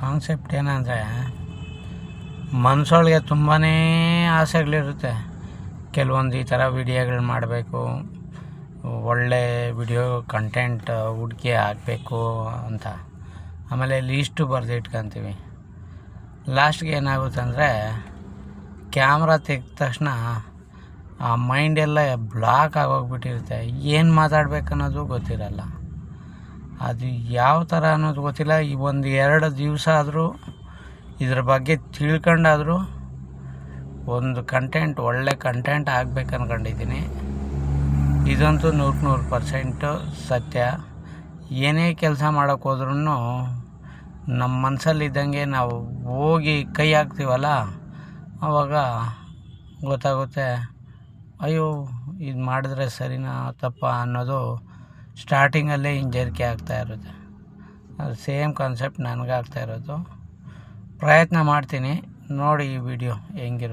Concept ಏನಂದರೆ, ಮನಸ್ಸೊಳಗೆ ತುಂಬಾ ಆಸೆಗಳಿರುತ್ತೆ. ಕೆಲವೊಂದು ಈ ಥರ ವಿಡಿಯೋಗಳು ಮಾಡಬೇಕು, ಒಳ್ಳೆ ವಿಡಿಯೋ ಕಂಟೆಂಟ್ ಹುಡುಕಿ ಹಾಕಬೇಕು ಅಂತ. ಆಮೇಲೆ ಲೀಸ್ಟು ಬರೆದು ಇಟ್ಕೊತೀವಿ. ಲಾಸ್ಟ್ಗೆ ಏನಾಗುತ್ತೆ ಅಂದರೆ, ಕ್ಯಾಮ್ರಾ ತೆಗೆದ ತಕ್ಷಣ ಆ ಮೈಂಡೆಲ್ಲ ಬ್ಲಾಕ್ ಆಗೋಗ್ಬಿಟ್ಟಿರುತ್ತೆ. ಏನು ಮಾತಾಡ್ಬೇಕನ್ನೋದು ಗೊತ್ತಿರಲ್ಲ. ಅದು ಯಾವ ಥರ ಅನ್ನೋದು ಗೊತ್ತಿಲ್ಲ. ಈ 1-2 ದಿವಸ ಆದರೂ ಇದ್ರ ಬಗ್ಗೆ ತಿಳ್ಕೊಂಡಾದರೂ ಒಂದು ಒಳ್ಳೆ ಕಂಟೆಂಟ್ ಆಗಬೇಕು ಅಂದ್ಕೊಂಡಿದ್ದೀನಿ. ಇದಂತೂ 100% ಸತ್ಯ. ಏನೇ ಕೆಲಸ ಮಾಡೋಕ್ಕೆ ಹೋದ್ರೂ ನಮ್ಮ ಮನಸ್ಸಲ್ಲಿದ್ದಂಗೆ ನಾವು ಹೋಗಿ ಕೈ ಹಾಕ್ತೀವಲ್ಲ, ಆವಾಗ ಗೊತ್ತಾಗುತ್ತೆ, ಅಯ್ಯೋ ಇದು ಮಾಡಿದ್ರೆ ಸರಿನಾ ತಪ್ಪಾ ಅನ್ನೋದು ಸ್ಟಾರ್ಟಿಂಗಲ್ಲೇ ಹಿಂಜರಿಕೆ ಆಗ್ತಾಯಿರುತ್ತೆ. ಅದು ಸೇಮ್ ಕಾನ್ಸೆಪ್ಟ್ ನನಗಾಗ್ತಾಯಿರೋದು. ಪ್ರಯತ್ನ ಮಾಡ್ತೀನಿ, ನೋಡಿ ಈ ವಿಡಿಯೋ ಹೆಂಗಿರುತ್ತೆ.